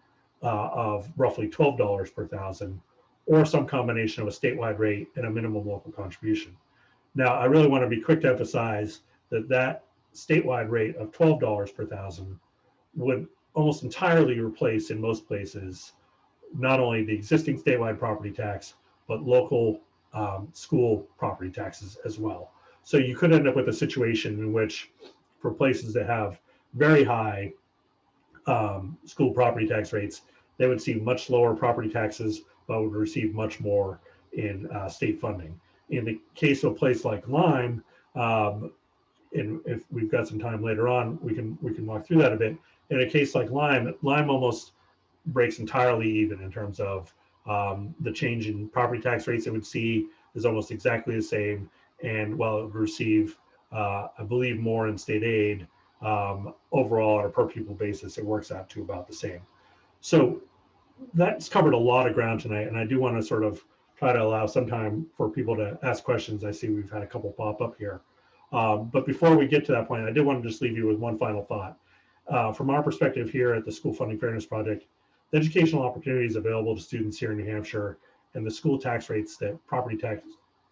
of roughly $12 per thousand, or some combination of a statewide rate and a minimum local contribution. Now, I really want to be quick to emphasize that statewide rate of $12 per thousand would almost entirely replace, in most places, not only the existing statewide property tax, but local school property taxes as well. So you could end up with a situation in which, for places that have very high school property tax rates, they would see much lower property taxes, but would receive much more in state funding. In the case of a place like Lyme, and if we've got some time later on, we can walk through that a bit. In a case like Lyme almost breaks entirely even in terms of the change in property tax rates it would see is almost exactly the same. And while it would receive, I believe, more in state aid, overall on a per pupil basis, it works out to about the same. So that's covered a lot of ground tonight, and I do want to sort of try to allow some time for people to ask questions. I see we've had a couple pop up here. But before we get to that point, I did want to just leave you with one final thought. From our perspective here at the School Funding Fairness Project, the educational opportunities available to students here in New Hampshire and the school tax rates that property tax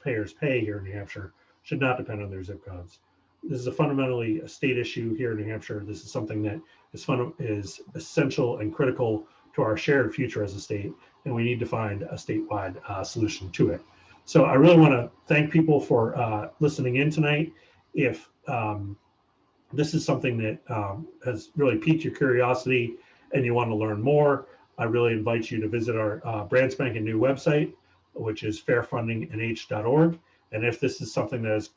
payers pay here in New Hampshire should not depend on their zip codes. This is fundamentally a state issue here in New Hampshire. This is something that is essential and critical to our shared future as a state, and we need to find a statewide solution to it. So I really want to thank people for listening in tonight. If this is something that has really piqued your curiosity and you want to learn more, I really invite you to visit our brand spanking new website, which is fairfundingnh.org. And if this is something that has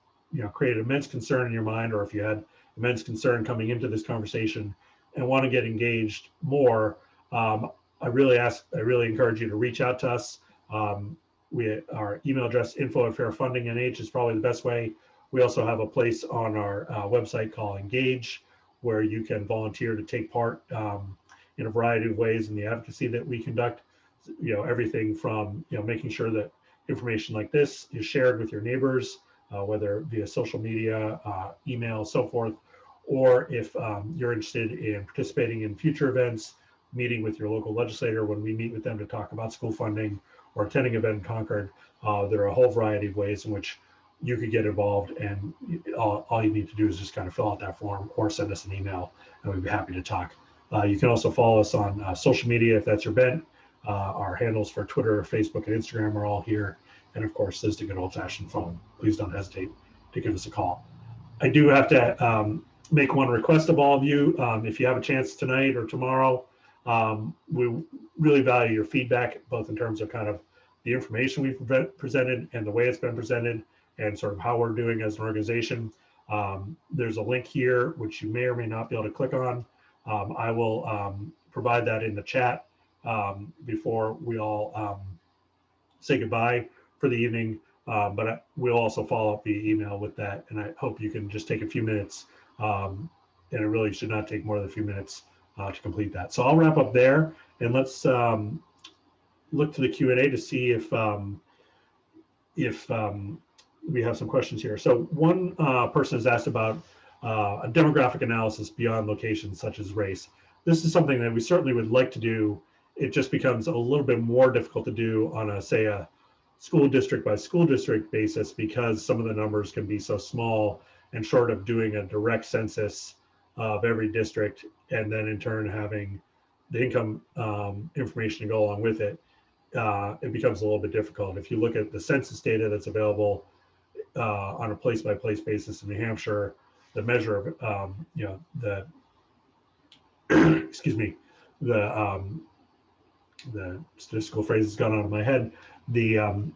created immense concern in your mind, or if you had immense concern coming into this conversation and want to get engaged more, I really encourage you to reach out to us. Our email address, info@fairfundingnh, is probably the best way. We also have a place on our website called Engage, where you can volunteer to take part in a variety of ways in the advocacy that we conduct. Everything from making sure that information like this is shared with your neighbors, whether via social media, email, so forth, or if you're interested in participating in future events, meeting with your local legislator when we meet with them to talk about school funding, or attending an event in Concord. There are a whole variety of ways in which you could get involved, and all you need to do is just kind of fill out that form or send us an email, and we'd be happy to talk. You can also follow us on social media if that's your bent. Our handles for Twitter, Facebook, and Instagram are all here. And of course, there's the good old-fashioned phone. Please don't hesitate to give us a call. I do have to make one request of all of you. If you have a chance tonight or tomorrow, we really value your feedback, both in terms of kind of the information we've presented and the way it's been presented, and sort of how we're doing as an organization. There's a link here, which you may or may not be able to click on. I will provide that in the chat before we all say goodbye for the evening. but we'll also follow up via email with that. And I hope you can just take a few minutes, and it really should not take more than a few minutes to complete that. So I'll wrap up there, and let's look to the Q&A to see if we have some questions here. So one person has asked about a demographic analysis beyond locations such as race. This is something that we certainly would like to do. It just becomes a little bit more difficult to do on a, say, a school district by school district basis, because some of the numbers can be so small, and short of doing a direct census of every district and then in turn having the income information to go along with it, it becomes a little bit difficult. If you look at the census data that's available on a place-by-place basis in New Hampshire, the measure of, the excuse me, the statistical phrase has gone out of my head. The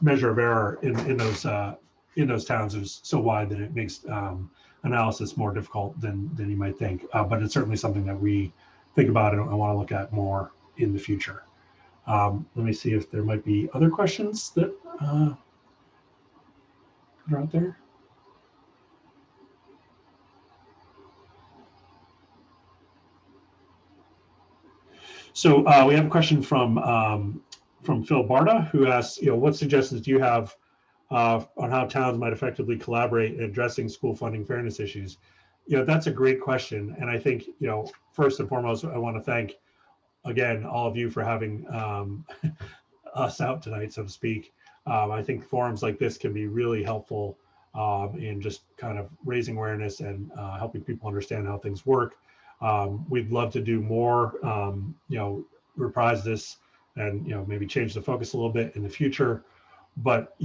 measure of error in those towns is so wide that it makes analysis more difficult than you might think. But it's certainly something that we think about and I want to look at more in the future. Let me see if there might be other questions that are out there. So we have a question from Phil Barta, who asks, what suggestions do you have on how towns might effectively collaborate in addressing school funding fairness issues? That's a great question. And I think, first and foremost, I want to thank, again, all of you for having us out tonight, so to speak. I think forums like this can be really helpful in just kind of raising awareness and helping people understand how things work. We'd love to do more, reprise this and, maybe change the focus a little bit in the future. But,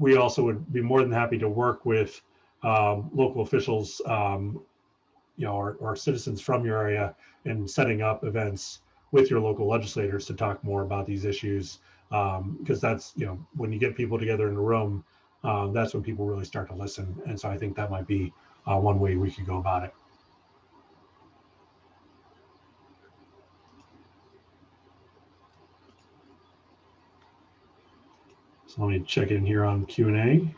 we also would be more than happy to work with local officials, or citizens from your area in setting up events with your local legislators to talk more about these issues. Because that's, when you get people together in a room, that's when people really start to listen. And so I think that might be one way we could go about it. So let me check in here on Q&A.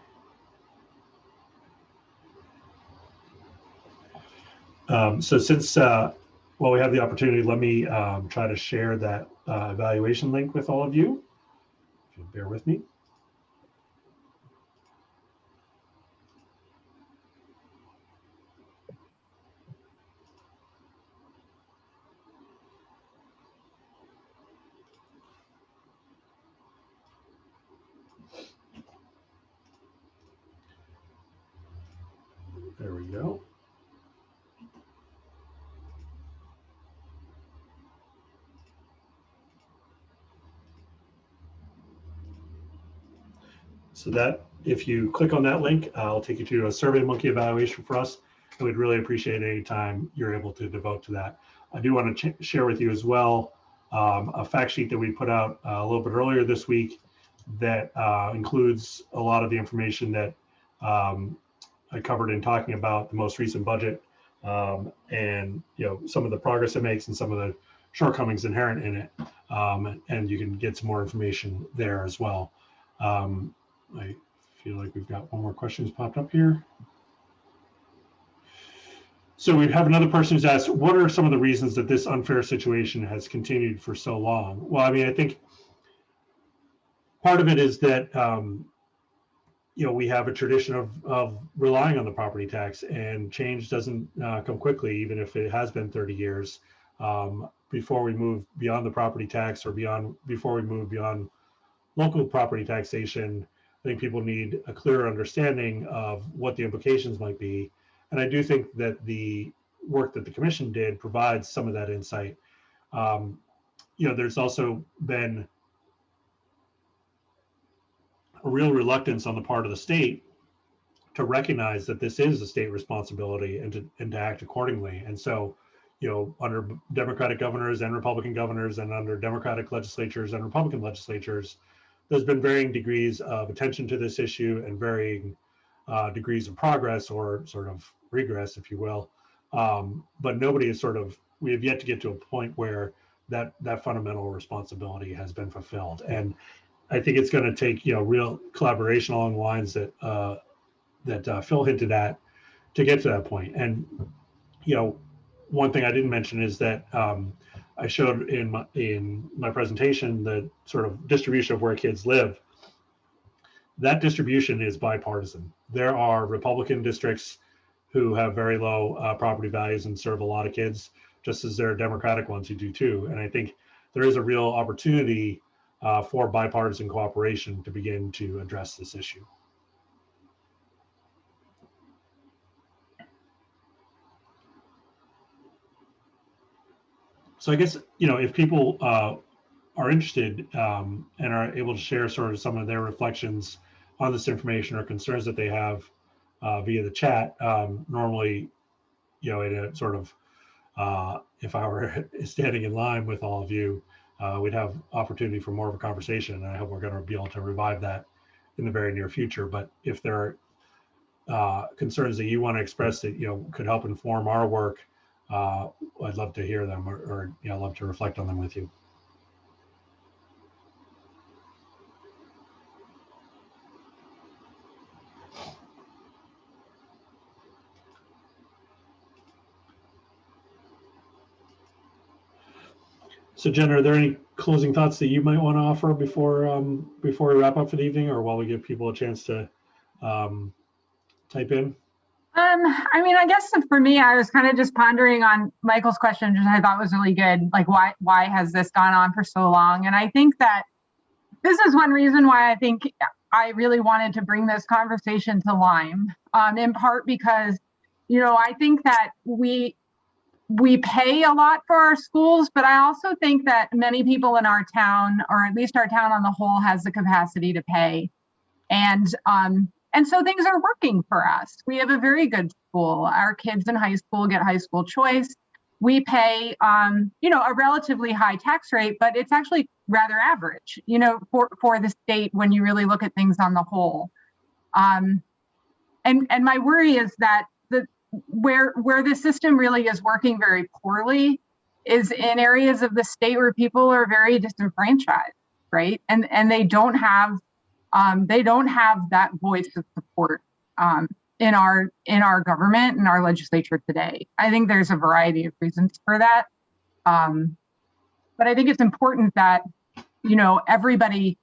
So since, well, we have the opportunity, let me try to share that evaluation link with all of you. If you'll bear with me. There we go. So that, if you click on that link, I'll take you to a SurveyMonkey evaluation for us. And we'd really appreciate any time you're able to devote to that. I do want to share with you as well a fact sheet that we put out a little bit earlier this week that includes a lot of the information that I covered in talking about the most recent budget, and some of the progress it makes and some of the shortcomings inherent in it, and you can get some more information there as well. I feel like we've got one more question that's popped up here. So we have another person who's asked, what are some of the reasons that this unfair situation has continued for so long? Well, I mean, I think part of it is that we have a tradition of relying on the property tax, and change doesn't come quickly, even if it has been 30 years. Before we move beyond the property tax, or before we move beyond local property taxation, I think people need a clearer understanding of what the implications might be. And I do think that the work that the commission did provides some of that insight. There's also been a real reluctance on the part of the state to recognize that this is a state responsibility and to act accordingly. And so, under Democratic governors and Republican governors, and under Democratic legislatures and Republican legislatures, there's been varying degrees of attention to this issue and varying degrees of progress, or sort of regress, if you will. But nobody is we have yet to get to a point where that fundamental responsibility has been fulfilled. And I think it's going to take, real collaboration along the lines that Phil hinted at to get to that point. And, one thing I didn't mention is that I showed in my presentation the sort of distribution of where kids live. That distribution is bipartisan. There are Republican districts who have very low property values and serve a lot of kids, just as there are Democratic ones who do too. And I think there is a real opportunity for bipartisan cooperation to begin to address this issue. So I guess, if people are interested and are able to share sort of some of their reflections on this information or concerns that they have via the chat, normally, in a sort of, if I were standing in line with all of you, we'd have opportunity for more of a conversation. And I hope we're going to be able to revive that in the very near future. But if there are concerns that you want to express that, could help inform our work, I'd love to hear them or love to reflect on them with you. So Jen, are there any closing thoughts that you might want to offer before we wrap up for the evening, or while we give people a chance to type in?
I mean, I guess for me, I was kind of just pondering on Michael's question, which I thought was really good. Like, why has this gone on for so long? And I think that this is one reason why I think I really wanted to bring this conversation to Lyme, in part because, I think that we pay a lot for our schools, but I also think that many people in our town, or at least our town on the whole, has the capacity to pay. And so things are working for us. We have a very good school. Our kids in high school get high school choice. We pay, a relatively high tax rate, but it's actually rather average, for the state when you really look at things on the whole. And my worry is that where the system really is working very poorly is in areas of the state where people are very disenfranchised, right? And they don't have that voice of support in our government and our legislature today. I think there's a variety of reasons for that. But I think it's important that, everybody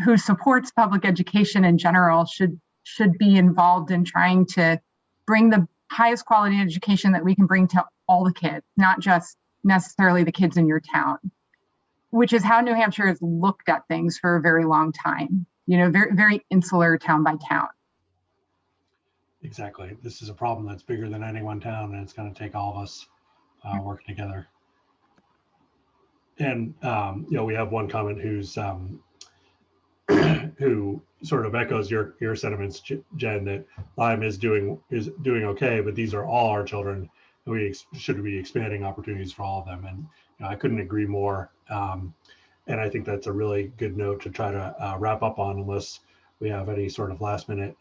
who supports public education in general should be involved in trying to bring the highest quality education that we can bring to all the kids, not just necessarily the kids in your town, which is how New Hampshire has looked at things for a very long time, very, very insular town by town.
Exactly. This is a problem that's bigger than any one town, and it's going to take all of us working together. And, we have one comment who sort of echoes your sentiments, Jen, that Lyme is doing okay, but these are all our children, and we should be expanding opportunities for all of them. And I couldn't agree more. And I think that's a really good note to try to wrap up on, unless we have any sort of last minute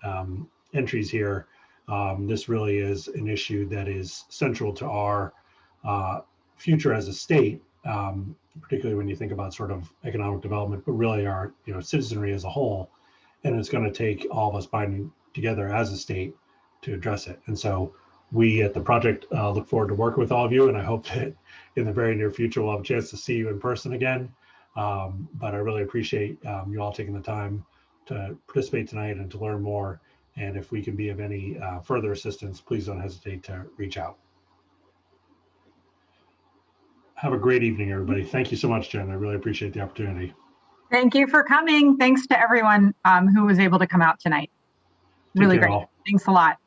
entries here. This really is an issue that is central to our future as a state, particularly when you think about sort of economic development, but really our citizenry as a whole. And it's going to take all of us binding together as a state to address it. And so we at the project look forward to working with all of you, and I hope that in the very near future we'll have a chance to see you in person again. But I really appreciate you all taking the time to participate tonight and to learn more. And if we can be of any further assistance, please don't hesitate to reach out. Have a great evening, everybody. Thank you so much, Jen. I really appreciate the opportunity.
Thank you for coming. Thanks to everyone who was able to come out tonight. Really great. Thanks a lot.